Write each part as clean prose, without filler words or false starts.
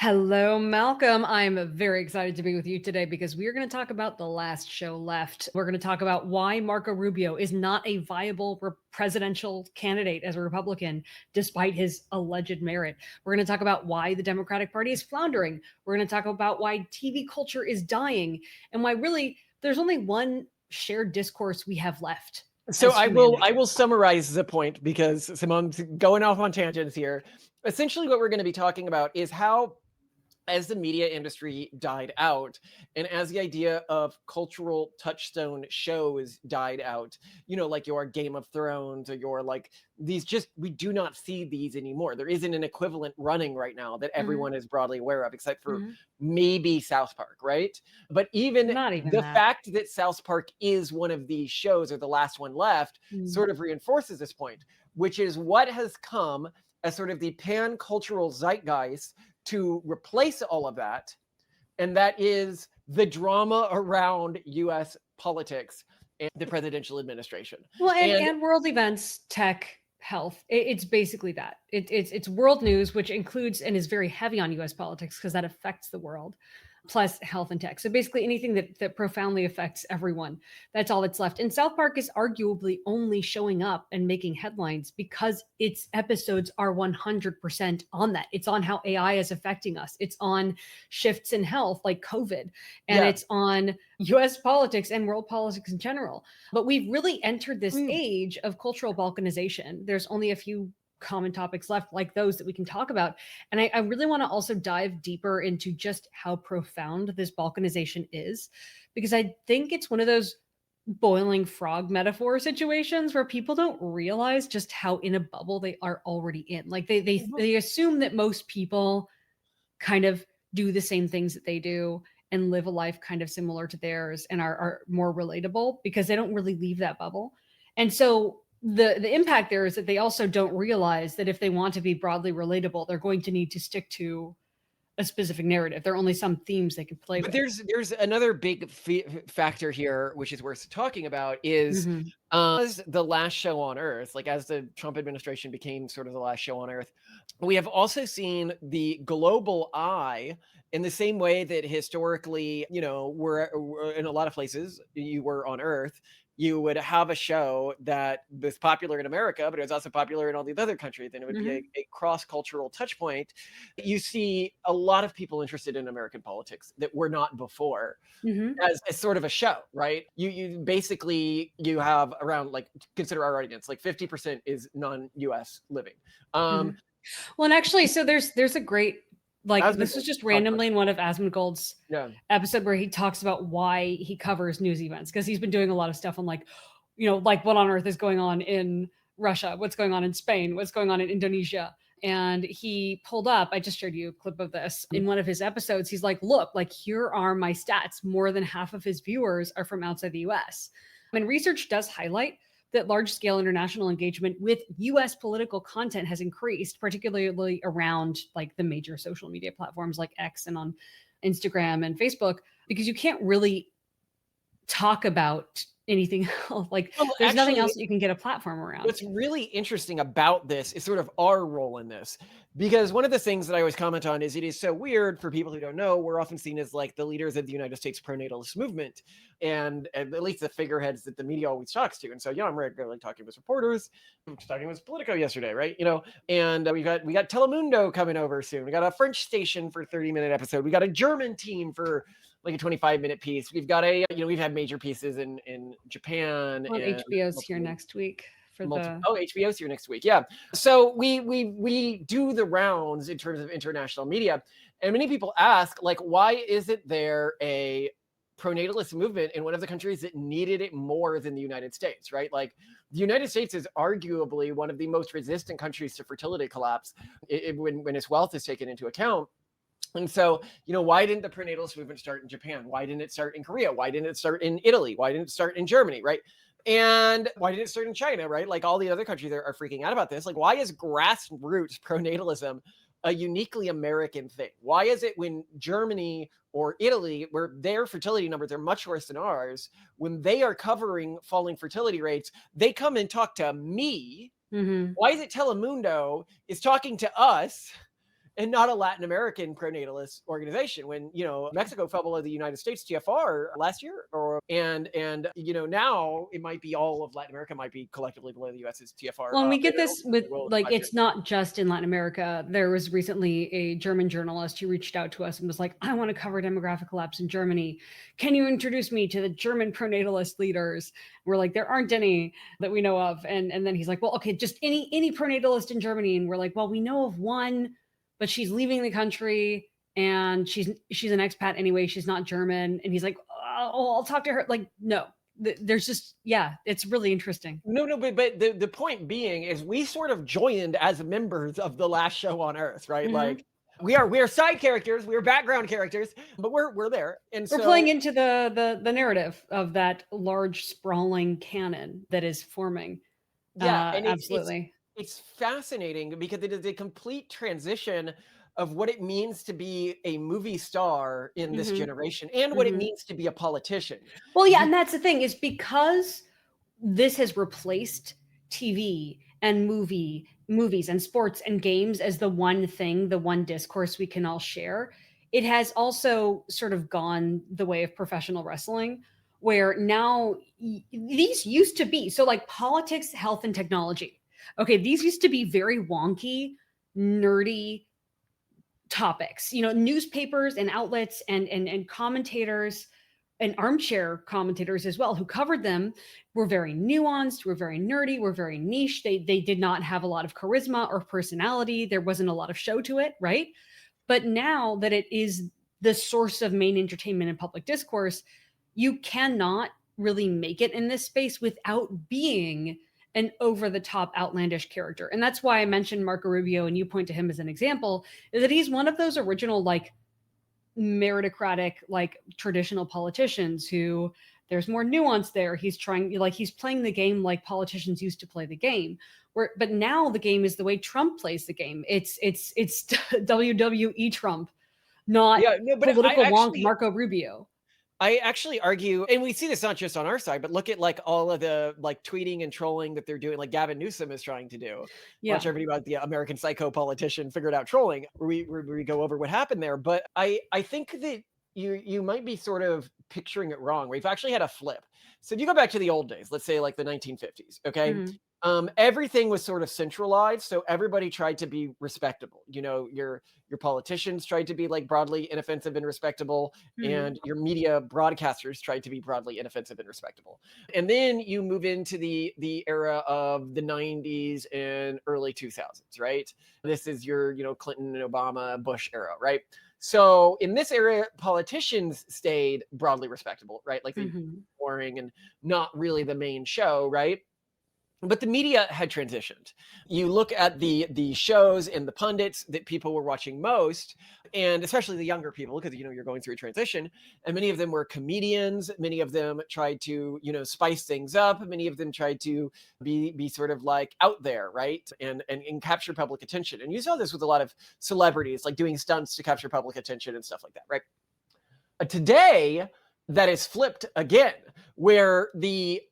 Hello, Malcolm. I'm very excited to be with you today because we are going to talk about the last show left. We're going to talk about why Marco Rubio is not a viable presidential candidate as a Republican, despite his alleged merit. We're going to talk about why the Democratic Party is floundering. We're going to talk about why TV culture is dying and why really there's only one shared discourse we have left. So I will summarize the point because Simone's going off on tangents here. Essentially, what we're going to be talking about is how, as the media industry died out and as the idea of cultural touchstone shows died out, like your Game of Thrones or your these, just we do not see these anymore. There isn't an equivalent running right now that everyone is broadly aware of, except for maybe South Park, right? But even Not even the that. fact that South Park is one of these shows or the last one left sort of reinforces this point, which is what has come as sort of the pan-cultural zeitgeist to replace all of that, and that is the drama around US politics and the presidential administration. Well, and world events, tech, health. It's basically that. It's world news, which includes and is very heavy on U.S. politics because that affects the world, plus health and tech. So basically anything that profoundly affects everyone. That's all that's left. And South Park is arguably only showing up and making headlines because its episodes are 100% on that. It's on how AI is affecting us. It's on shifts in health like COVID, and it's on US politics and world politics in general. But we've really entered this age of cultural balkanization. There's only a few common topics left like those that we can talk about. And I really want to also dive deeper into just how profound this balkanization is, because I think it's one of those boiling frog metaphor situations where people don't realize just how in a bubble they are already in. Like they assume that most people kind of do the same things that they do and live a life kind of similar to theirs and are more relatable because they don't really leave that bubble. And so the impact there is that they also don't realize that if they want to be broadly relatable, they're going to need to stick to a specific narrative. There are only some themes they can play But with. there's another big factor here, which is worth talking about, is as the last show on Earth, like as the Trump administration became sort of the last show on Earth, we have also seen the global eye in the same way that historically, we're in a lot of places you were on Earth. You would have a show that was popular in America, but it was also popular in all these other countries, and it would be a cross-cultural touch point. You see a lot of people interested in American politics that were not before as sort of a show, right? You basically, you have around, consider our audience, 50% is non-US living. Well, and actually, so there's a great, this was just randomly in one of Asmongold's episode where he talks about why he covers news events, because he's been doing a lot of stuff on what on earth is going on in Russia, what's going on in Spain, what's going on in Indonesia. And he pulled up, I just showed you a clip of this in one of his episodes. He's like, look, here are my stats. More than half of his viewers are from outside the US. And research does highlight that large-scale international engagement with US political content has increased, particularly around the major social media platforms like X and on Instagram and Facebook, because you can't really talk about anything else. There's nothing else that you can get a platform around. What's really interesting about this is sort of our role in this, because one of the things that I always comment on is it is so weird for people who don't know. We're often seen as the leaders of the United States pronatalist movement, and at least the figureheads that the media always talks to. And so, I'm regularly talking with reporters. I'm talking with Politico yesterday, right? And we got Telemundo coming over soon. We got a French station for a 30-minute episode. We got a German team for a 25-minute piece. We've got we've had major pieces in Japan. Well, HBO's here next week for HBO's here next week. Yeah. So we do the rounds in terms of international media. And many people ask, why isn't there a pronatalist movement in one of the countries that needed it more than the United States, right? The United States is arguably one of the most resistant countries to fertility collapse when its wealth is taken into account. And so, why didn't the prenatalist movement start in Japan? Why didn't it start in Korea? Why didn't it start in Italy? Why didn't it start in Germany, right? And why didn't it start in China, right? All the other countries are freaking out about this. Why is grassroots pronatalism a uniquely American thing? Why is it when Germany or Italy, where their fertility numbers are much worse than ours, when they are covering falling fertility rates, they come and talk to me? Why is it Telemundo is talking to us and not a Latin American pronatalist organization. When, you know, Mexico fell below the United States TFR last year, or and you know, now it might be all of Latin America might be collectively below the US's TFR. Well, and we get It'll this with, will in like, 5 years. it's not just in Latin America. There was recently a German journalist who reached out to us and was like, I want to cover demographic collapse in Germany. Can you introduce me to the German pronatalist leaders? We're like, there aren't any that we know of. And then he's like, well, okay, just any pronatalist in Germany. And we're like, well, we know of one, but she's leaving the country and she's an expat anyway. She's not German. And he's like, oh, I'll talk to her. Like, no, there's just, yeah, it's really interesting. No, but the point being is we sort of joined as members of the last show on Earth, right? Mhm. Like we are side characters, we are background characters, but we're there. And We're so playing into the narrative of that large sprawling canon that is forming. yeah, and Absolutely. it's fascinating because it is a complete transition of what it means to be a movie star in this Mhm. generation and what it Mhm. means to be a politician. Well, yeah, and that's the thing, is because this has replaced TV and movies and sports and games as the one thing, the one discourse we can all share. It has also sort of gone the way of professional wrestling, where now these used to be, so like politics, health, and technology. Okay, these used to be very wonky, nerdy topics. You know, newspapers and outlets and commentators and armchair commentators as well who covered them were very nuanced, were very nerdy, were very niche. They did not have a lot of charisma or personality. There wasn't a lot of show to it, right? But now that it is the source of main entertainment and public discourse, you cannot really make it in this space without being an over the top outlandish character. And that's why I mentioned Marco Rubio, and you point to him as an example, is that he's one of those original, like, meritocratic, like, traditional politicians who there's more nuance there. He's trying, like, he's playing the game like politicians used to play the game. But now the game is the way Trump plays the game. It's WWE Trump, not Yeah, no, but political wonk Marco Rubio. I actually argue, and we see this not just on our side, but look at like all of the like tweeting and trolling that they're doing, like Gavin Newsom is trying to do. Watch Yeah. everybody about the American Psycho politician figured out trolling, where we go over what happened there. But I think that you might be sort of picturing it wrong. We've actually had a flip. So if you go back to the old days, let's say like the 1950s, okay? Mhm. Everything was sort of centralized, so everybody tried to be respectable. You know, your politicians tried to be like broadly inoffensive and respectable, Mhm. and your media broadcasters tried to be broadly inoffensive and respectable. And then you move into the era of the 90s and early 2000s, right? This is your, you know, Clinton and Obama, Bush era, right? So in this era, politicians stayed broadly respectable, right? Like they Mhm. boring and not really the main show, right? But the media had transitioned. You look at the shows and the pundits that people were watching most, and especially the younger people, because you know you're going through a transition, and many of them were comedians. Many of them tried to, you know, spice things up. Many of them tried to be sort of like out there, right, and capture public attention. And you saw this with a lot of celebrities, like doing stunts to capture public attention and stuff like that, right? Today, that is flipped again, where the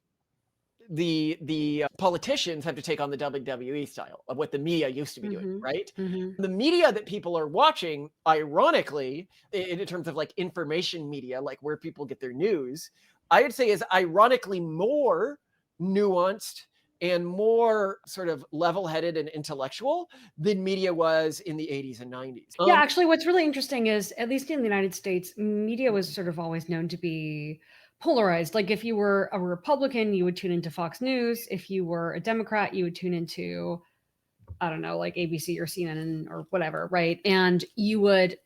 politicians have to take on the WWE style of what the media used to be doing, Mhm. right? Mhm. The media that people are watching, ironically, in terms of like information media, like where people get their news, I would say is ironically more nuanced and more sort of level-headed and intellectual than media was in the 80s and 90s. Yeah, actually, what's really interesting is, at least in the United States, media was sort of always known to be polarized. Like, if you were a Republican, you would tune into Fox News. If you were a Democrat, you would tune into, I don't know, like ABC or CNN or whatever, right? And you would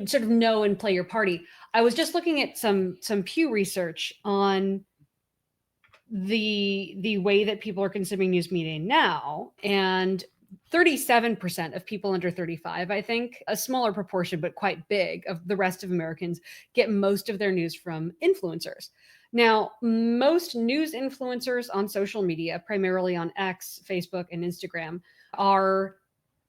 sort of know and play your party. I was just looking at some Pew research on the way that people are consuming news media now, and 37% of people under 35, I think, a smaller proportion but quite big, of the rest of Americans get most of their news from influencers. Now, most news influencers on social media, primarily on X, Facebook, and Instagram, are,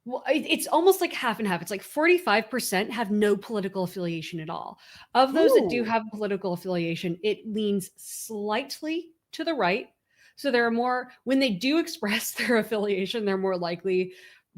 well, it's almost like half and half. It's like 45% have no political affiliation at all. Of those that do Ooh. have political affiliation, it leans slightly to the right. So there are more, when they do express their affiliation, they're more likely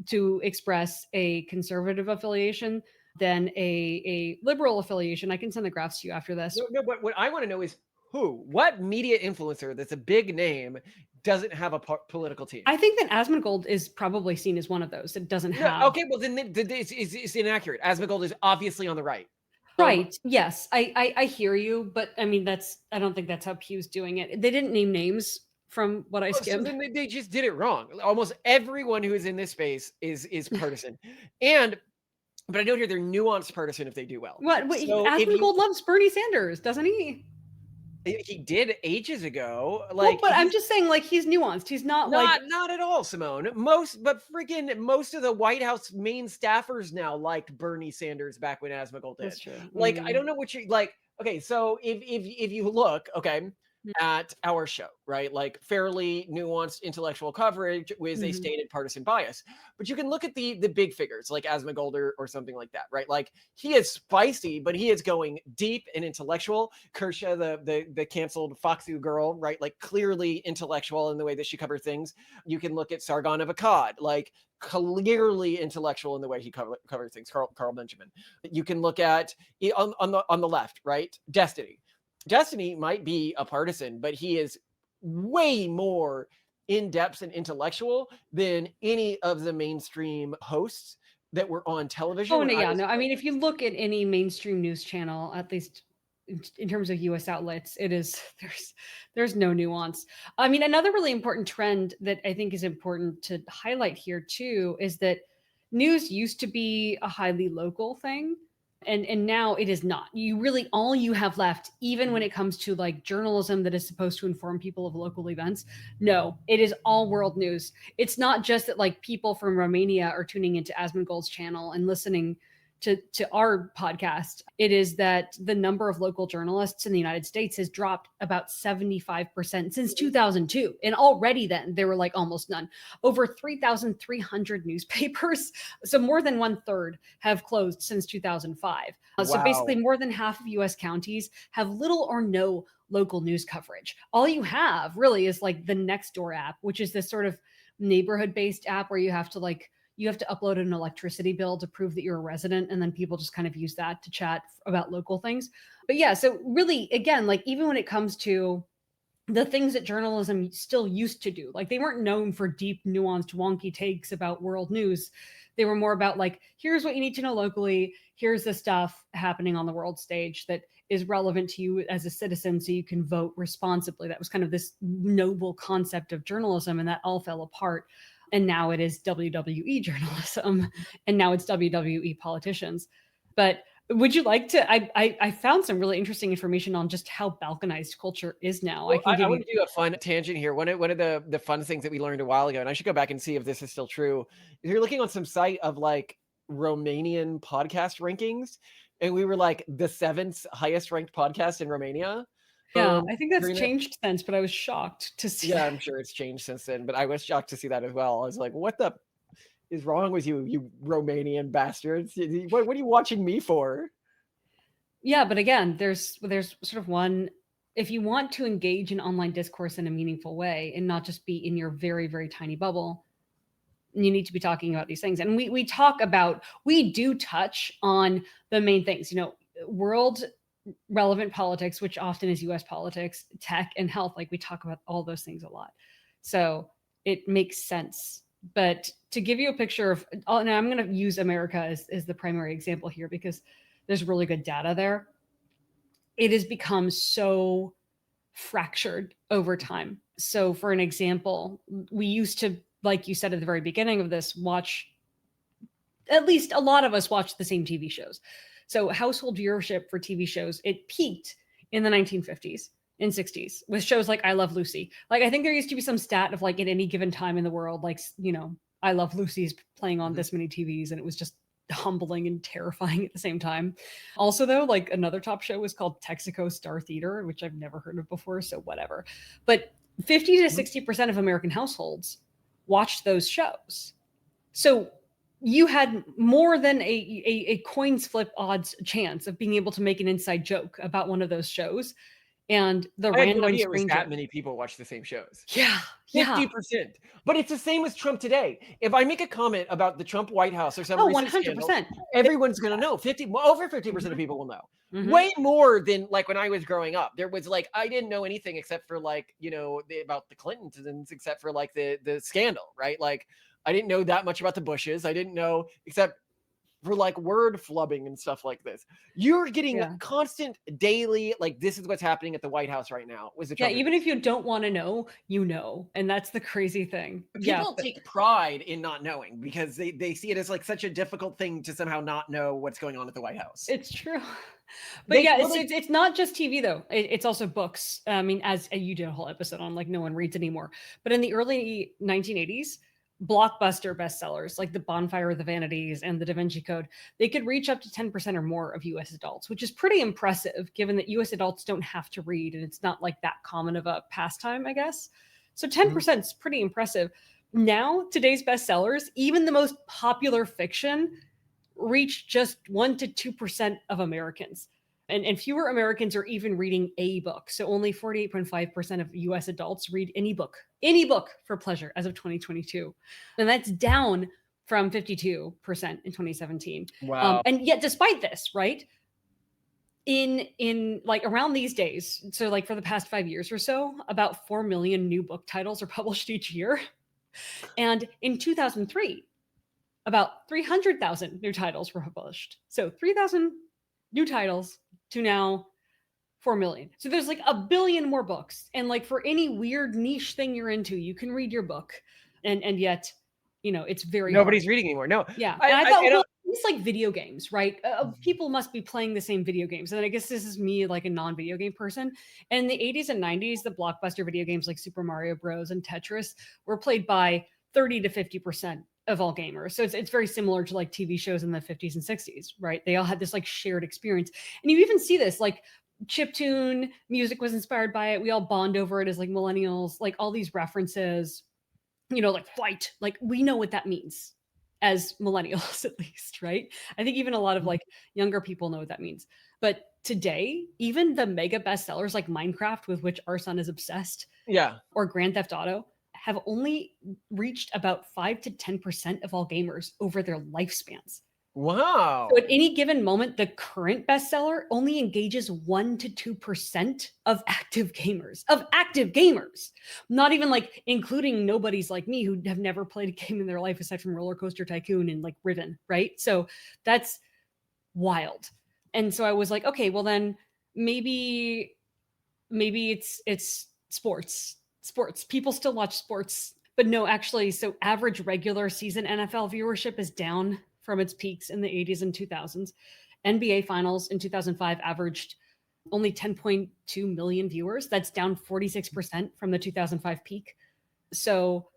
to express a conservative affiliation than a liberal affiliation. I can send the graphs to you after this. No, but what I want to know is what media influencer that's a big name doesn't have a political team? I think that Asmongold is probably seen as one of those that doesn't No, have. okay, well then it's inaccurate. Asmongold is obviously on the right. Right. Yes, I hear you, but I mean I don't think that's how Pew's doing it. They didn't name names from what I So skimmed. then they just did it wrong. Almost everyone who is in this space is partisan, but I don't hear they're nuanced partisan if they do well. What? So if Asmongold loves Bernie Sanders, doesn't he? he did ages ago, Well, but I'm just saying, like, he's nuanced. He's not like not at all, Simone. Most of the White House main staffers now liked Bernie Sanders back when Asmongold did. That's true. Like, I don't know what you like. Okay, so if you look, okay, at our show, right? Like fairly nuanced intellectual coverage with a stated partisan bias. But you can look at the big figures like Asmongold or something like that, right? Like he is spicy, but he is going deep and intellectual. Kersha, the canceled Foxu girl, right? Like clearly intellectual in the way that she covers things. You can look at Sargon of Akkad, like clearly intellectual in the way he covers things. Carl Benjamin. You can look at on the left, right? Destiny might be a partisan, but he is way more in depth and intellectual than any of the mainstream hosts that were on television. Oh, no, yeah, no. I mean, if you look at any mainstream news channel, at least in terms of US outlets, it is there's no nuance. I mean, another really important trend that I think is important to highlight here too is that news used to be a highly local thing. And now it is not. You really, all you have left, even when it comes to like journalism that is supposed to inform people of local events, no, it is all world news. It's not just that like people from Romania are tuning into Asmongold's channel and listening to our podcast. It is that the number of local journalists in the United States has dropped about 75% since 2002. And already then there were like almost none. Over 3,300 newspapers. So more than 1/3 have closed since 2005. So basically more than half of US counties have little or no local news coverage. All you have really is like the Nextdoor app, which is this sort of neighborhood-based app where you have to upload an electricity bill to prove that you're a resident, and then people just kind of use that to chat about local things. But yeah, so really, again, like even when it comes to the things that journalism still used to do, like they weren't known for deep, nuanced, wonky takes about world news. They were more about like, here's what you need to know locally. Here's the stuff happening on the world stage that is relevant to you as a citizen so you can vote responsibly. That was kind of this noble concept of journalism, and that all fell apart. And now it is WWE journalism, and now it's WWE politicians. But would you like to? I found some really interesting information on just how balkanized culture is now. Well, I want to do a fun tangent here. One of the fun things that we learned a while ago, and I should go back and see if this is still true. If you're looking on some site of like Romanian podcast rankings, and we were like the 7th highest ranked podcast in Romania. Yeah, I think that's changed since, but I was shocked to see. Yeah, I'm sure it's changed since then, but I was shocked to see that as well. I was like, what the is wrong with you, you Romanian bastards? What are you watching me for? Yeah, but again, there's sort of one, if you want to engage in online discourse in a meaningful way and not just be in your very, very tiny bubble, you need to be talking about these things. And we do touch on the main things, world relevant politics, which often is US politics, tech, and health. Like we talk about all those things a lot. So it makes sense. But to give you a picture of, and I'm going to use America as the primary example here because there's really good data there. It has become so fractured over time. So for an example, we used to, like you said at the very beginning of this, at least a lot of us watch the same TV shows. So household viewership for TV shows, it peaked in the 1950s and 60s with shows like I Love Lucy. Like I think there used to be some stat of like at any given time in the world, like, I Love Lucy's playing on this many TVs, and it was just humbling and terrifying at the same time. Also though, like another top show was called Texaco Star Theater, which I've never heard of before, so whatever. But 50 to 60% of American households watched those shows. So you had more than a coins flip odds chance of being able to make an inside joke about one of those shows And the I had no random idea it was stranger. that many people watch the same shows. Yeah, yeah. 50%. But it's the same as Trump today. If I make a comment about the Trump White House or some Oh, recent scandal, 100%. everyone's gonna know. Over 50% of Mhm, people will know. mhm. Way more than like when I was growing up. There was like I didn't know anything except for like, about the Clintons, except for like the scandal, right? Like I didn't know that much about the Bushes. I didn't know except for like word flubbing and stuff like this. You're getting Yeah. constant daily, like this is what's happening at the White House right now with the Yeah, Trump even if administration. you don't wanna know, you know, and that's the crazy thing. Yeah, People but take pride in not knowing because they see it as like such a difficult thing to somehow not know what's going on at the White House. it's true. But They yeah, well, it's not just TV though. It's also books. I mean, as you did a whole episode on like no one reads anymore. But in the early 1980s, blockbuster bestsellers like The Bonfire of the Vanities and The Da Vinci Code, they could reach up to 10% or more of US adults, which is pretty impressive given that US adults don't have to read and it's not like that common of a pastime, I guess. So Mhm. 10% is pretty impressive. Now, today's bestsellers, even the most popular fiction, reach just 1 to 2% of Americans. And fewer Americans are even reading a book. So only 48.5% of US adults read any book for pleasure as of 2022. And that's down from 52% in 2017. Wow. And yet, despite this, right? In like around these days, so like for the past 5 years or so, about 4 million new book titles are published each year. And in 2003, about 300,000 new titles were published. So 3,000 new titles to now 4 million. So there's like a billion more books. And like for any weird niche thing you're into, you can read your book. And yet, it's very hard. Nobody's reading anymore. No, Yeah. I, And I I, thought, I well, don't. it's like video games, right? People must be playing the same video games. And I guess this is me, like a non video game person. And in the 80s and 90s, the blockbuster video games like Super Mario Bros. And Tetris were played by 30 to 50% of all gamers. So it's very similar to like TV shows in the 50s and 60s, right? They all had this like shared experience. And you even see this like chiptune music was inspired by it. We all bond over it as like millennials, like all these references, like flight, like we know what that means as millennials at least, right? I think even a lot of like younger people know what that means. But today, even the mega bestsellers like Minecraft, with which our son is obsessed, Yeah. or Grand Theft Auto, have only reached about 5 to 10% of all gamers over their lifespans. Wow. So at any given moment, the current bestseller only engages 1 to 2% of active gamers, not even like including nobodies like me who have never played a game in their life aside from Roller Coaster Tycoon and like Riven, right? So that's wild. And so I was like, okay, well then maybe it's sports. People still watch sports, but no, actually, so average regular season NFL viewership is down from its peaks in the 80s and 2000s. NBA finals in 2005 averaged only 10.2 million viewers. That's down 46% from the 2005 peak. So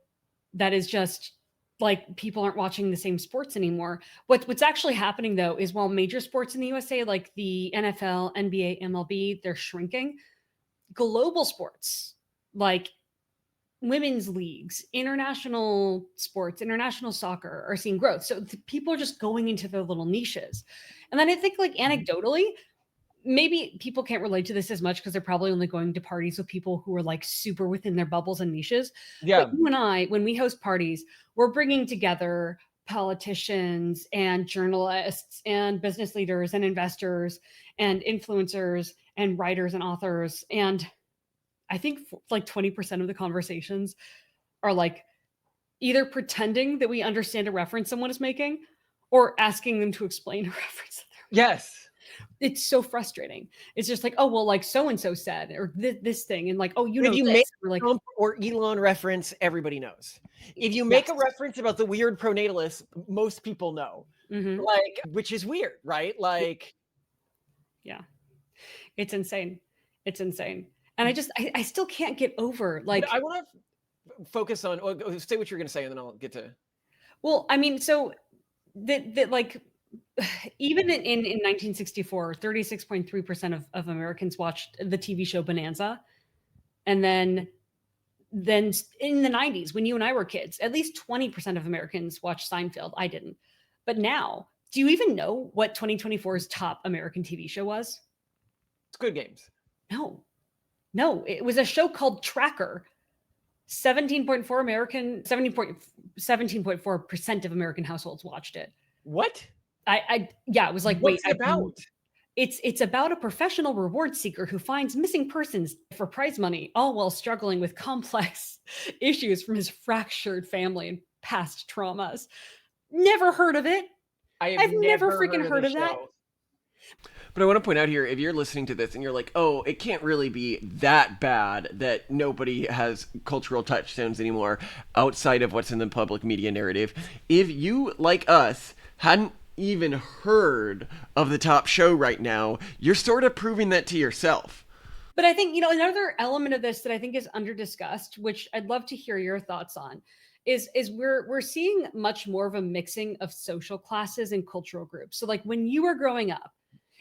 that is just like people aren't watching the same sports anymore. What's actually happening though is while major sports in the USA like the NFL, NBA, MLB, they're shrinking, global sports like women's leagues, international sports, international soccer are seeing growth. So people are just going into their little niches. And then I think like anecdotally, maybe people can't relate to this as much because they're probably only going to parties with people who are like super within their bubbles and niches. But Yeah. you and I, when we host parties, we're bringing together politicians and journalists and business leaders and investors and influencers and writers and authors. And I think like 20% of the conversations are like either pretending that we understand a reference someone is making or asking them to explain a reference that Yes. it's so frustrating. It's just like, oh, well, like so and so said, or this thing, and like, oh, you If know you make this. We're like, Trump or Elon reference, everybody knows. If you make yes. a reference about the weird pronatalists, most people know. Hmm. Like, which is weird, right? Like, Yeah, it's insane. It's insane. And I still can't get over but like, I want to focus on say what you're going to say, and then I'll get to. well, I mean, so that like even in 1964, 36.3% of Americans watched the TV show Bonanza. And then in the 90s, when you and I were kids, at least 20% of Americans watched Seinfeld. I didn't. But now, do you even know what 2024's top American TV show was? Good Games. No. No, it was a show called Tracker. 17.4% of American households watched it. What? Yeah, it was like, wait, What's it about? it's about a professional reward seeker who finds missing persons for prize money, all while struggling with complex issues from his fractured family and past traumas. Never heard of it. I've never freaking heard of that. But I want to point out here, if you're listening to this and you're like, oh, it can't really be that bad that nobody has cultural touchstones anymore outside of what's in the public media narrative. If you, like us, hadn't even heard of the top show right now, you're sort of proving that to yourself. But I think, another element of this that I think is under-discussed, which I'd love to hear your thoughts on, is we're seeing much more of a mixing of social classes and cultural groups. So like when you were growing up,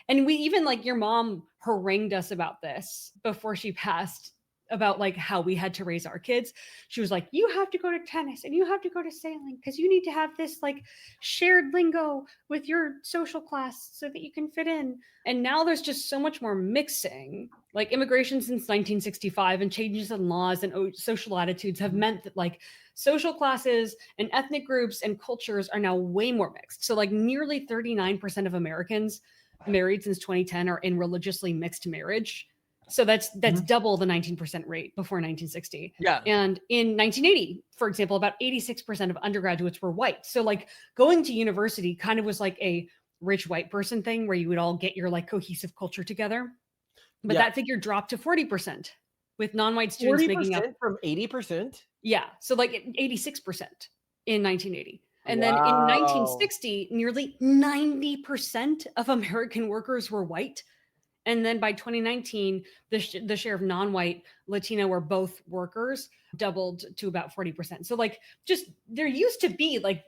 and we even, like, your mom harangued us about this before she passed, about like how we had to raise our kids. She was like, you have to go to tennis and you have to go to sailing because you need to have this like shared lingo with your social class so that you can fit in. And now there's just so much more mixing. Like immigration since 1965 and changes in laws and social attitudes have meant that like social classes and ethnic groups and cultures are now way more mixed. So like nearly 39% of Americans married since 2010 are in religiously mixed marriage. So that's double the 19% rate before 1960. Yeah. And in 1980, for example, about 86% of undergraduates were white. So like going to university kind of was like a rich white person thing where you would all get your like cohesive culture together. But that figure dropped to 40% with non-white students making up from 80%. Yeah. So like 86% in 1980. And then in 1960, nearly 90% of American workers were white. And then by 2019, the share of non-white Latino or both workers doubled to about 40%. So like just there used to be like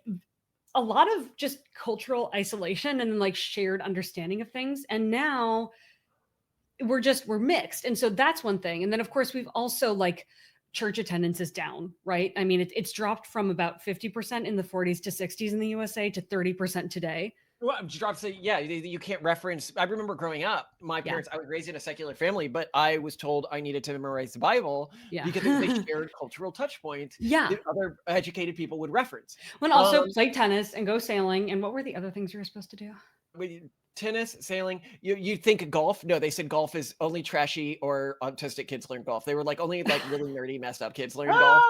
a lot of just cultural isolation and like shared understanding of things. And now we're mixed. And so that's one thing. And then of course we've also like church attendance is down, right? I mean, it's dropped from about 50% in the 40s to 60s in the USA to 30% today. Well, you can't reference. I remember growing up, my parents, I was raised in a secular family, but I was told I needed to memorize the Bible because it was a shared cultural touch point that other educated people would reference. When also play tennis and go sailing. And what were the other things you were supposed to do? Tennis, sailing. You think golf? No, they said golf is only trashy or autistic kids learn golf. They were like only like really nerdy, messed up kids learn golf,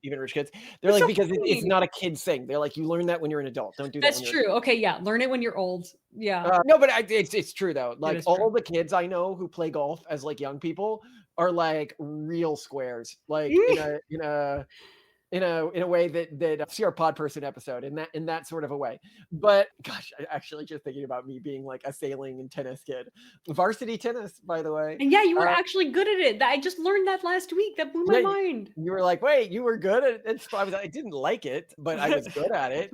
even rich kids. They're like, because it's not a kid's thing. They're like, you learn that when you're an adult. Don't do that. That's true. Okay, yeah, learn it when you're old. Yeah. No, but it's true though. Like all the kids I know who play golf as like young people are like real squares. Like in a way that see our pod person episode in that sort of a way. But gosh, I actually just thinking about me being like a sailing and tennis kid, varsity tennis, by the way. And yeah, you were actually good at it. I just learned that last week. That blew my mind. You were like, wait, you were good at it. I didn't like it, but I was good at it.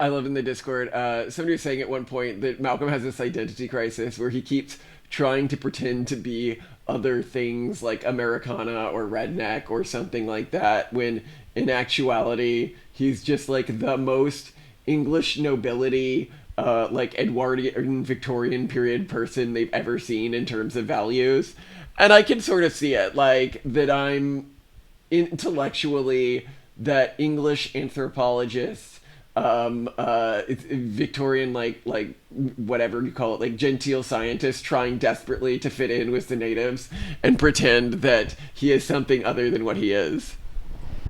I love in the Discord, somebody was saying at one point that Malcolm has this identity crisis where he keeps trying to pretend to be other things like Americana or redneck or something like that, when in actuality he's just like the most English nobility, like Edwardian Victorian period person they've ever seen in terms of values. And I can sort of see it, like that I'm intellectually that English anthropologists, Victorian, like whatever you call it, like genteel scientists trying desperately to fit in with the natives and pretend that he is something other than what he is.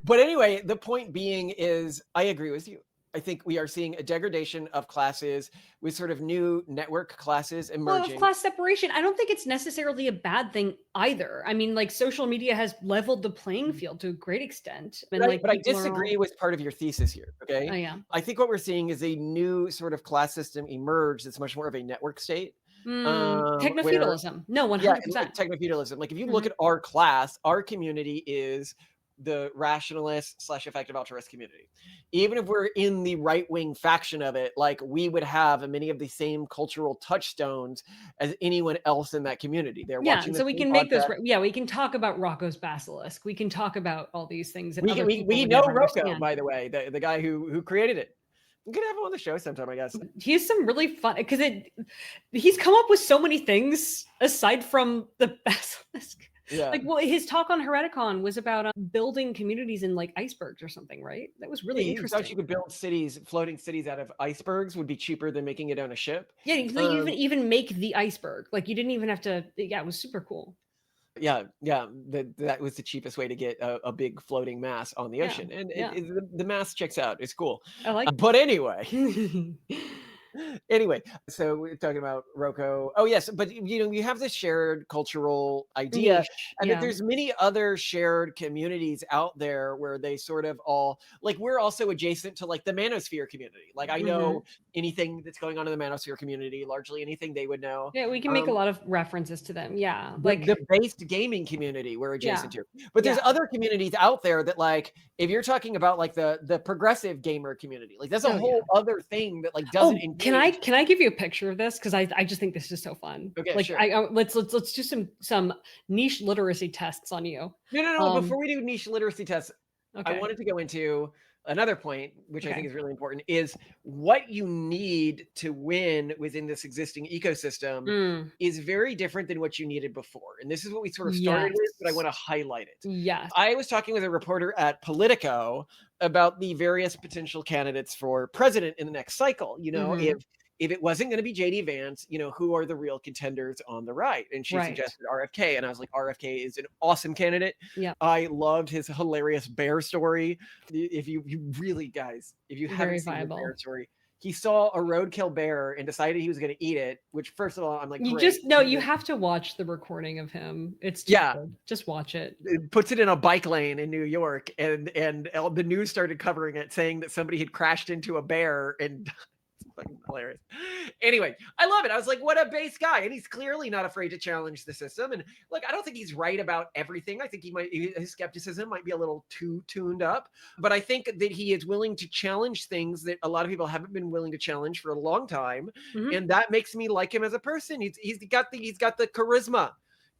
But anyway, the point being is, I agree with you. I think we are seeing a degradation of classes with sort of new network classes emerging. Well, class separation, I don't think it's necessarily a bad thing either. I mean, like social media has leveled the playing field to a great extent. And but I disagree with part of your thesis here, okay? Oh, yeah. I think what we're seeing is a new sort of class system emerge that's much more of a network state. Techno-feudalism. No, 100%. Yeah, techno-feudalism. Like if you look at our class, our community is the rationalist / effective altruist community. Even if we're in the right-wing faction of it, like we would have many of the same cultural touchstones as anyone else in that community. They're watching. So we can make those. Yeah, we can talk about Rocco's basilisk. We can talk about all these things. That we know Rocco, by the way, the guy who created it. We could have him on the show sometime, I guess. He's some really fun because he's come up with so many things aside from the basilisk. Yeah. Like, well, his talk on Hereticon was about building communities in like icebergs or something, right? That was really He thought you interesting. could build cities, floating cities out of icebergs would be cheaper than making it on a ship. Yeah, you like, even make the iceberg. Like you didn't even have to. Yeah, it was super cool. Yeah, yeah, that was the cheapest way to get a big floating mass on the Yeah, ocean, and yeah, the mass checks out. It's cool. I like. But anyway, It. anyway, so we're talking about Rocco. Oh yes, but you have this shared cultural idea, Niche. and that Yeah. there's many other shared communities out there where they sort of all like we're also adjacent to like the manosphere community. Like I know Hmm. anything that's going on in the manosphere community, largely anything they would know. Yeah, we can make a lot of references to them. Yeah, The like based gaming community we're yeah, adjacent to. But there's yeah. other communities out there that like if you're talking about like the progressive gamer community, like that's a Oh yeah. whole other thing that like doesn't Oh, can I engage. can I give you a picture of this? Because I just think this is so fun. Okay, Like sure. let's do some niche literacy tests on you. No. Um, Before we do niche literacy tests, I okay. wanted to go into another point, which I think Okay. is really important, is what you need to win within this existing ecosystem Mm, is very different than what you needed before. And this is what we sort of started with, but I yes. want to highlight it. Yes. I was talking with a reporter at Politico about the various potential candidates for president in the next cycle. Hmm. If it wasn't going to be JD Vance, who are the real contenders on the right? And she Right. suggested RFK, and I was like, RFK is an awesome candidate. Yeah. I loved his hilarious bear story. If you really guys, if you haven't Very seen the bear viable. story, he saw a roadkill bear and decided he was going to eat it. Which, first of all, I'm like, You great. just no, you have to watch the recording of him. It's too Yeah, good. Just watch it. it puts it in a bike lane in New York, and the news started covering it, saying that somebody had crashed into a bear, and it's fucking hilarious. Anyway, I love it. I was like, what a base guy, and he's clearly not afraid to challenge the system. And like, I don't think he's right about everything. I think his skepticism might be a little too tuned up, but I think that he is willing to challenge things that a lot of people haven't been willing to challenge for a long time, Hmm. and that makes me like him as a person. He's got the charisma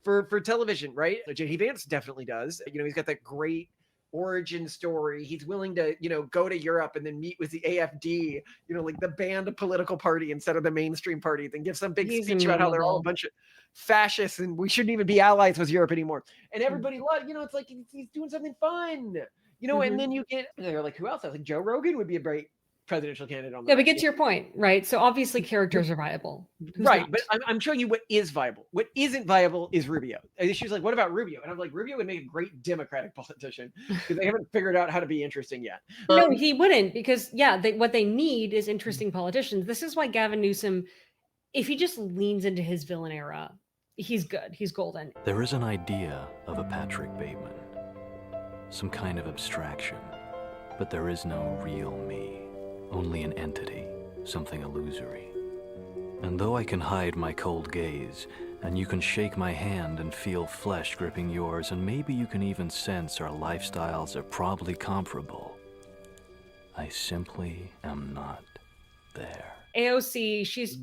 for television, right? JD Vance definitely does. He's got that great origin story. He's willing to, go to Europe and then meet with the AFD, like the banned political party instead of the mainstream party, then give some big He's speech about how they're all a amenable. bunch of fascists and we shouldn't even be allies with Europe anymore. And everybody loves, it's like he's doing something fun. And Hmm. then they're like, who else? I was like, Joe Rogan would be a great presidential candidate on the Yeah, but right. get to your point, right? So obviously characters are viable. Who's Right, not? but I'm showing you what is viable. What isn't viable is Rubio. And she's like, "What about Rubio?" And I'm like, "Rubio would make a great Democratic politician because they haven't figured out how to be interesting yet." No, he wouldn't because yeah, what they need is interesting politicians. This is why Gavin Newsom, if he just leans into his villain era, he's good. He's golden. There is an idea of a Patrick Bateman, some kind of abstraction, but there is no real me, only an entity, something illusory. And though I can hide my cold gaze, and you can shake my hand and feel flesh gripping yours, and maybe you can even sense our lifestyles are probably comparable, I simply am not there. AOC, she's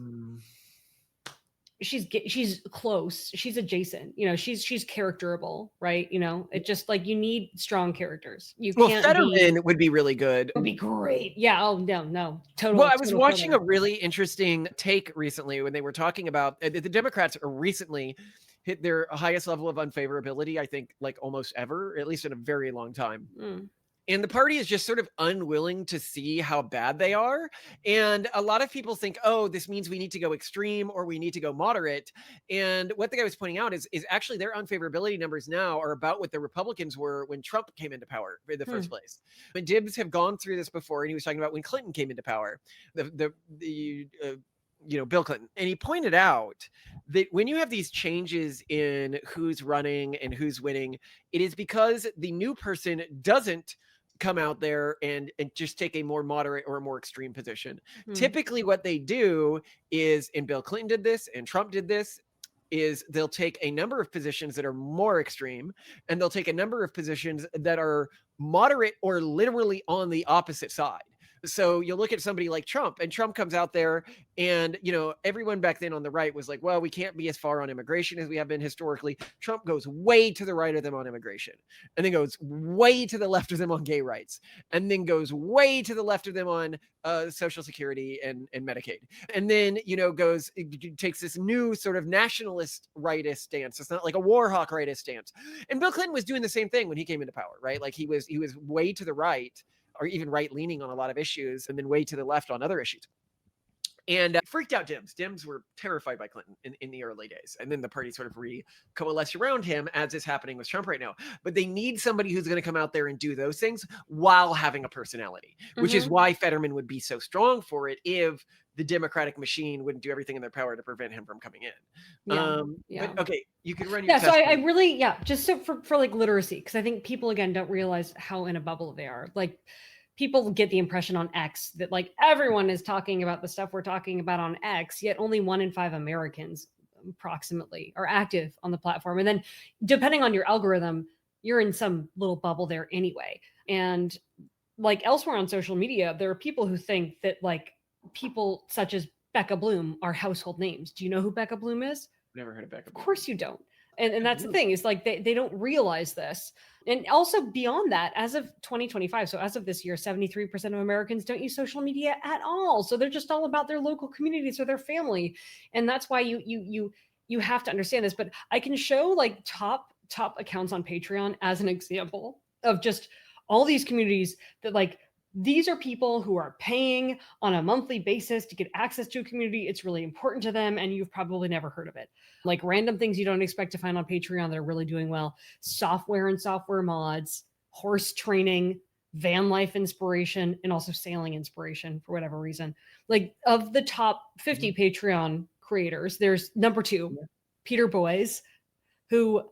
close. She's adjacent. She's characterable, right? It just like you need strong characters. You Well, can't be. Fetterman would be really good. Would be great. Yeah. Oh no. Total. Well, I was total watching killer. a really interesting take recently when they were talking about the Democrats are recently hit their highest level of unfavorability, I think, like almost ever, at least in a very long time. Mm. And the party is just sort of unwilling to see how bad they are. And a lot of people think, oh, this means we need to go extreme or we need to go moderate. And what the guy was pointing out is actually their unfavorability numbers now are about what the Republicans were when Trump came into power in the first place. When Dibs have gone through this before, and he was talking about when Clinton came into power, Bill Clinton. And he pointed out that when you have these changes in who's running and who's winning, it is because the new person doesn't come out there and just take a more moderate or a more extreme position. Typically what they do is, and Bill Clinton did this and Trump did this, is they'll take a number of positions that are more extreme and they'll take a number of positions that are moderate or literally on the opposite side. So you'll look at somebody like Trump, and Trump comes out there, and everyone back then on the right was like, well, we can't be as far on immigration as we have been historically. Trump goes way to the right of them on immigration, and then goes way to the left of them on gay rights, and then goes way to the left of them on Social Security and Medicaid, and then takes this new sort of nationalist rightist stance. It's not like a war hawk rightist stance. And Bill Clinton was doing the same thing when he came into power, right? Like he was way to the right, or even right leaning on a lot of issues, and then way to the left on other issues. And freaked out Dems. Dems were terrified by Clinton in the early days. And then the party sort of coalesced around him, as is happening with Trump right now. But they need somebody who's going to come out there and do those things while having a personality, which is why Fetterman would be so strong for it if the Democratic machine wouldn't do everything in their power to prevent him from coming in. But okay, you can run your so I really, just so for like literacy, because I think people, again, don't realize how in a bubble they are. Like, people get the impression on X that like everyone is talking about the stuff we're talking about on X, yet only 1 in 5 Americans approximately are active on the platform. And then depending on your algorithm, you're in some little bubble there anyway. And like elsewhere on social media, there are people who think that like people such as Becca Bloom are household names. Do you know who Becca Bloom is? Never heard of Becca Bloom. Of course you don't. And that's the thing, is like they don't realize this. And also beyond that, as of 2025, so as of this year, 73% of Americans don't use social media at all. So they're just all about their local communities or their family. And that's why you have to understand this. But I can show like top accounts on Patreon as an example of just all these communities that like, these are people who are paying on a monthly basis to get access to a community. It's really important to them, and you've probably never heard of it. Like random things you don't expect to find on Patreon that are really doing well. Software and software mods, horse training, van life inspiration, and also sailing inspiration for whatever reason. Like of the top 50 Patreon creators, there's number 2, Peter Boys, who...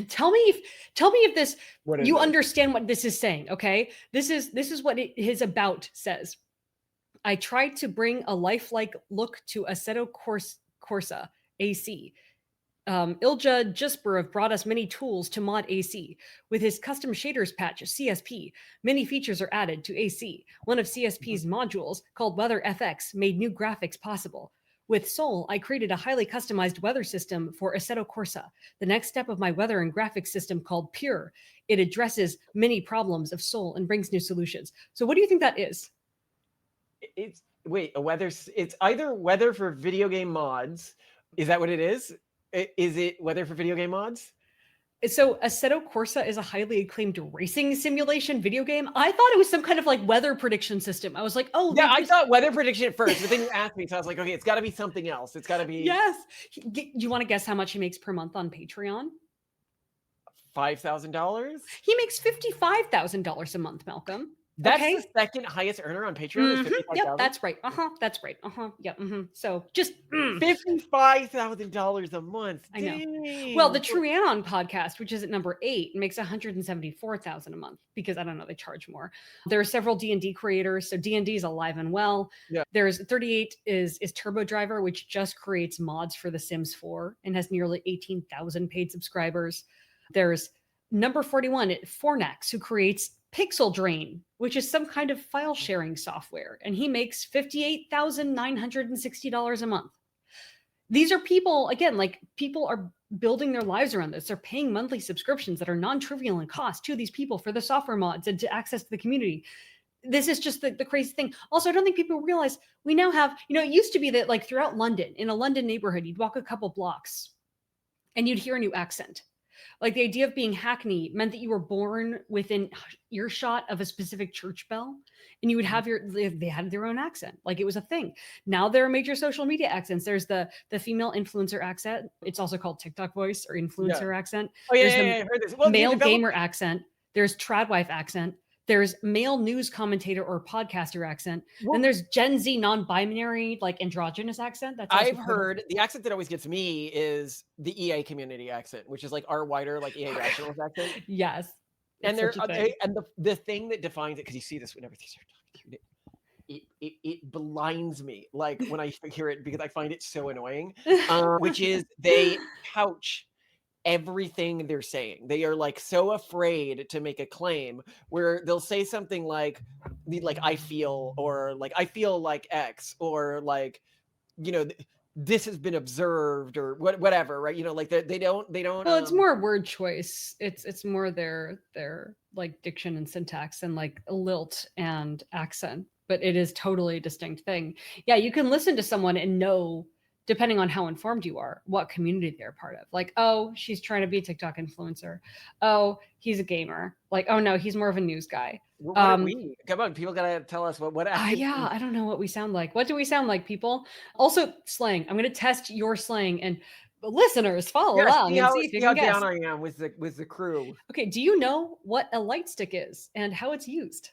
Tell me if this you understand what this is saying. Okay, this is what his about says. I tried to bring a lifelike look to Assetto Corsa AC. Ilja Jusperov brought us many tools to mod AC. With his custom shaders patch, CSP, many features are added to AC. One of CSP's modules, called Weather FX, made new graphics possible. With Sol, I created a highly customized weather system for Assetto Corsa, the next step of my weather and graphics system called Pure. It addresses many problems of Sol and brings new solutions. So what do you think that is? It's either weather for video game mods. Is that what it is? Is it weather for video game mods? So Assetto Corsa is a highly acclaimed racing simulation video game. I thought it was some kind of like weather prediction system. I was like, oh, yeah, I thought weather prediction at first, but then you asked me, so I was like, okay, it's got to be something else. It's got to be. Yes. Do you want to guess how much he makes per month on Patreon? $5,000. He makes $55,000 a month, Malcolm. That's the second highest earner on Patreon. Is Yep, that's right. That's right. Yep. So just $55,000 a month. I know. Dang. Well, the Trianon podcast, which is at number 8, makes $174,000 a month because I don't know, they charge more. There are several D&D creators, so D&D is alive and well. Yeah. There's 38 is Turbo Driver, which just creates mods for The Sims 4 and has nearly 18,000 paid subscribers. There's number 41, Fornax, who creates Pixel Drain, which is some kind of file sharing software, and he makes $58,960 a month. These are people, again, like people are building their lives around this. They're paying monthly subscriptions that are non-trivial in cost to these people for the software mods and to access to the community. This is just the crazy thing. Also, I don't think people realize we now have, it used to be that like throughout London, in a London neighborhood, you'd walk a couple blocks and you'd hear a new accent. Like the idea of being Hackney meant that you were born within earshot of a specific church bell, and you would have they had their own accent. Like it was a thing. Now there are major social media accents. There's the female influencer accent. It's also called TikTok voice or influencer accent. Oh yeah, There's I heard this. Well, male gamer accent. There's tradwife accent. There's male news commentator or podcaster accent. Then there's Gen Z non-binary, like androgynous accent. That's I've heard the accent that always gets me is the EA community accent, which is like our wider like EA nationals accent. Yes. And the thing that defines it, because you see this whenever these are talking, it blinds me like when I hear it because I find it so annoying. Which is they couch everything they're saying. They are like so afraid to make a claim where they'll say something like I feel, or like I feel like X, or like, you know, this has been observed, or whatever, right? You know, like they don't Well, it's more word choice. It's more their like diction and syntax and like lilt and accent, but it is totally a distinct thing. Yeah, you can listen to someone and know, depending on how informed you are, what community they're part of. Like, oh, she's trying to be a TikTok influencer. Oh, he's a gamer. Like, oh no, he's more of a news guy. What are we? Come on, people gotta tell us what Yeah, I don't know what we sound like. What do we sound like, people? Also, slang. I'm going to test your slang, and listeners follow along and see if you can guess. Down I am with the crew. Okay, do you know what a light stick is and how it's used?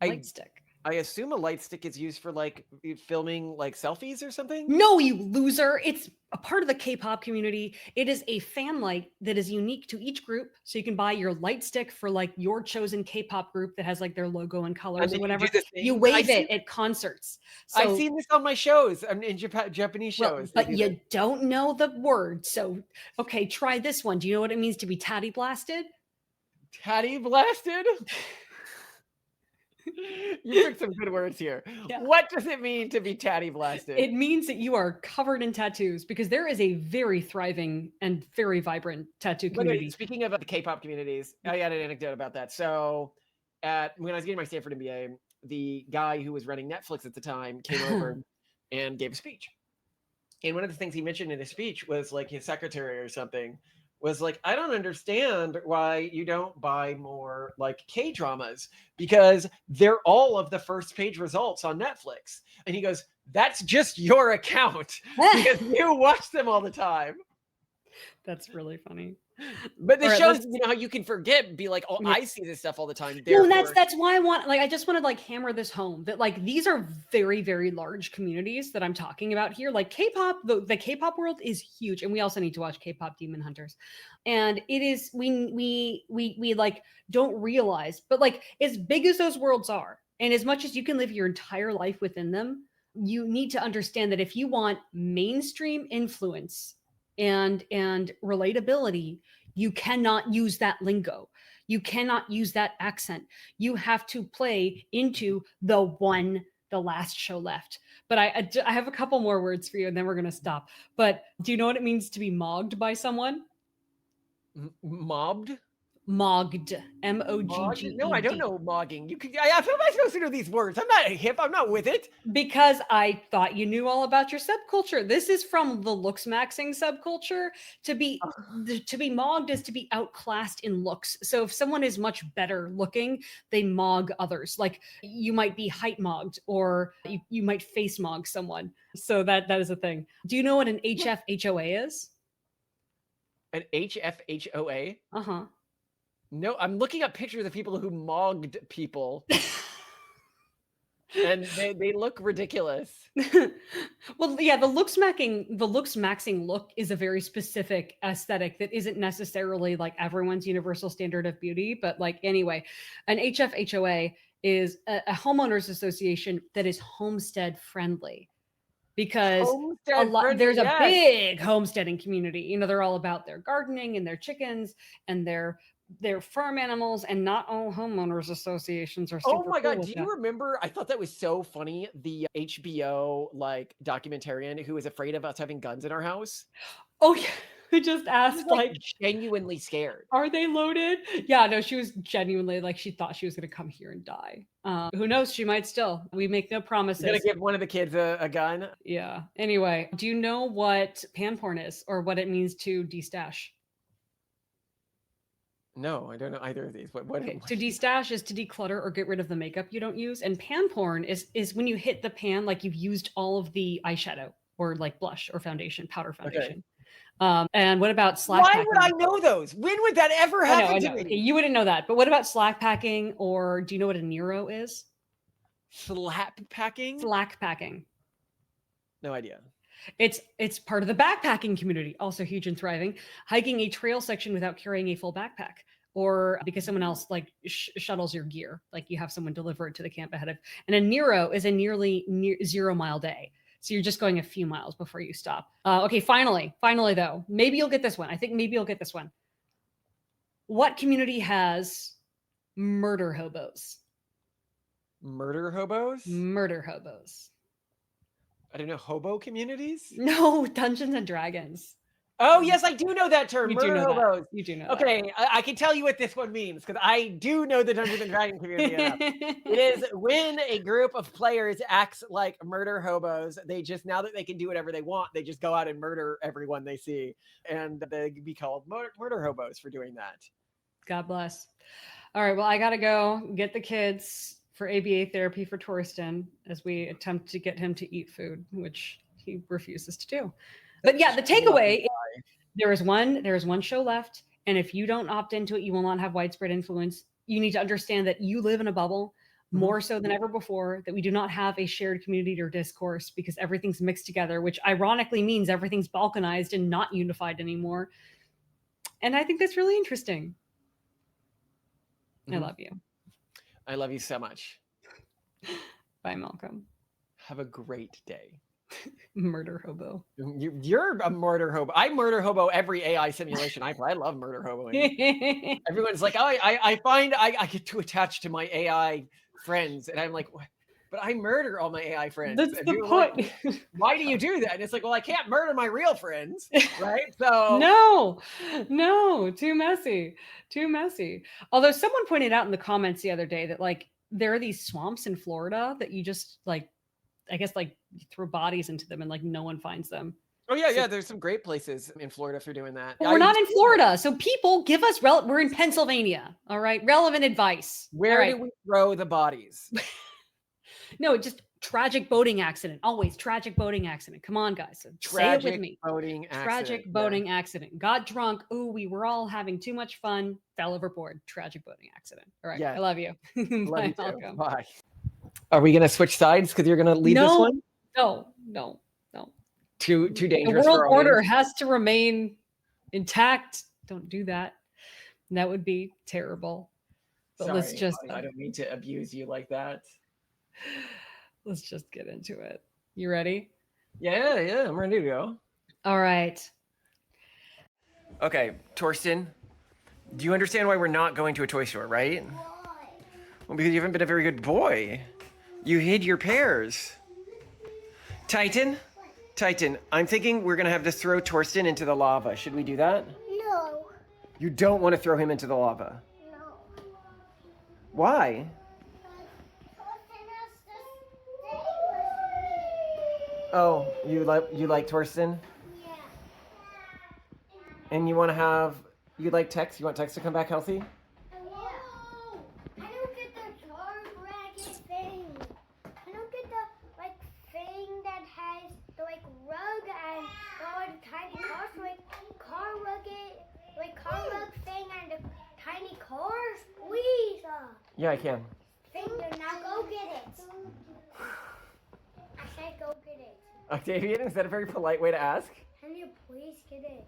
Light stick. I assume a light stick is used for like filming like selfies or something. No, you loser. It's a part of the K-pop community. It is a fan light that is unique to each group. So you can buy your light stick for like your chosen K-pop group that has like their logo and colors or whatever. You wave it at concerts. So, I've seen this on my shows. I'm in Japanese shows. But you don't know the word. So, okay, try this one. Do you know what it means to be tatty blasted? Tatty blasted? You picked some good words here. Yeah. What does it mean to be tatty blasted? It means that you are covered in tattoos, because there is a very thriving and very vibrant tattoo community. Speaking of the K-pop communities, I had an anecdote about that. So when I was getting my Stanford MBA, the guy who was running Netflix at the time came over and gave a speech. And one of the things he mentioned in his speech was like his secretary or something was like, I don't understand why you don't buy more like K-dramas, because they're all of the first page results on Netflix. And he goes, that's just your account because you watch them all the time. That's really funny. But the shows, you know, how you can forget, be like, oh, yeah. I see this stuff all the time. No, that's why I just want to like hammer this home, that like these are very, very large communities that I'm talking about here. Like K-pop, the K-pop world is huge, and we also need to watch K-pop Demon Hunters. And it is, we like don't realize, but like as big as those worlds are, and as much as you can live your entire life within them, you need to understand that if you want mainstream influence and relatability, you cannot use that lingo. You cannot use that accent. You have to play into the last show left. But I have a couple more words for you, and then we're going to stop. But do you know what it means to be mogged by someone? Mobbed? Mogged. M-O-G-G-E-D. No, I don't know mogging. How am I supposed to know these words? I'm not hip. I'm not with it. Because I thought you knew all about your subculture. This is from the looks maxing subculture. To be mogged is to be outclassed in looks. So if someone is much better looking, they mog others. Like you might be height mogged, or you might face mog someone. So that is a thing. Do you know what an HFHOA is? An HFHOA? Uh-huh. No, I'm looking up pictures of people who mogged people. And they look ridiculous. Well, yeah, the looks maxing look is a very specific aesthetic that isn't necessarily like everyone's universal standard of beauty. But like, anyway, an HFHOA is a homeowners association that is homestead friendly. Because there's a big homesteading community. You know, they're all about their gardening and their chickens and their farm animals, and not all homeowners associations are super Oh my God, cool do you remember? I thought that was so funny. The HBO like documentarian who was afraid of us having guns in our house. Oh yeah. Who just asked like genuinely scared. Are they loaded? Yeah, no, she was genuinely like, she thought she was going to come here and die. Who knows? She might still. We make no promises. You're going to give one of the kids a gun? Yeah. Anyway, do you know what pan porn is, or what it means to destash? No, I don't know either of these. What To destash is to declutter or get rid of the makeup you don't use. And pan porn is when you hit the pan, like you've used all of the eyeshadow or like blush or foundation, powder foundation. Okay. And what about slack packing? Why would I know those? When would that ever happen to me? Okay, you wouldn't know that. But what about slack packing, or do you know what a Nero is? Slap packing? Slack packing. No idea. It's part of the backpacking community, also huge and thriving. Hiking a trail section without carrying a full backpack, or because someone else like shuttles your gear, like you have someone deliver it to the camp ahead of. And a Nero is a nearly 0 mile day. So you're just going a few miles before you stop. Okay, finally though, maybe you'll get this one. I think maybe you'll get this one. What community has murder hobos? Murder hobos? Murder hobos. I don't know, hobo communities? No, Dungeons and Dragons. Oh, yes, I do know that term. You Murder do know hobos. that. You do know Okay, I can tell you what this one means because I do know the Dungeons and Dragons community enough. It is when a group of players acts like murder hobos. They just, now that they can do whatever they want, they just go out and murder everyone they see. And they be called murder hobos for doing that. God bless. All right, well, I got to go get the kids for ABA therapy for Torsten as we attempt to get him to eat food, which he refuses to do. But yeah, the takeaway, there is one show left. And if you don't opt into it, you will not have widespread influence. You need to understand that you live in a bubble more so than ever before, that we do not have a shared community or discourse because everything's mixed together, which ironically means everything's balkanized and not unified anymore. And I think that's really interesting. I love you. I love you so much. Bye, Malcolm. Have a great day. Murder hobo. You're a murder hobo. I murder hobo every AI simulation I play. I love murder hoboing. Everyone's like, oh, I find I get too attached to my AI friends. And I'm like, but I murder all my AI friends. That's and the point. Like, why do you do that? And it's like, well, I can't murder my real friends, right? So no, too messy. Although someone pointed out in the comments the other day that like there are these swamps in Florida that you just like, I guess like you throw bodies into them and like no one finds them. Oh yeah. There's some great places in Florida for doing that. But we're not in Florida, so people give us we're in Pennsylvania. All right, relevant advice. Where do we throw the bodies? No, just tragic boating accident. Always tragic boating accident. Come on, guys. Say it with me. Tragic boating accident. Got drunk. Ooh, we were all having too much fun. Fell overboard. Tragic boating accident. All right. I love you. Love you Malcolm. Bye. Are we gonna switch sides because you're gonna lead this one? No. Too dangerous. The world order has to remain intact. Don't do that. That would be terrible. But Sorry, let's just I don't mean to abuse you like that. Let's just get into it. You ready? Yeah, I'm ready to go. All right. Okay, Torsten, do you understand why we're not going to a toy store, right? Why? Well, because you haven't been a very good boy. You hid your pears. Titan, I'm thinking we're gonna have to throw Torsten into the lava. Should we do that? No. You don't want to throw him into the lava. No. Why? Torsten has to stay with me. Oh, you like Torsten? Yeah. And you want to have, you like Tex? You want Tex to come back healthy? Whoa! I don't get the car bracket thing. I don't get the thing that has the rug and all the tiny cars, car rug thing and the tiny cars. Please. Yeah, I can. Finger, now go get it. I said go get it. Octavian, is that a very polite way to ask? Can you please get it?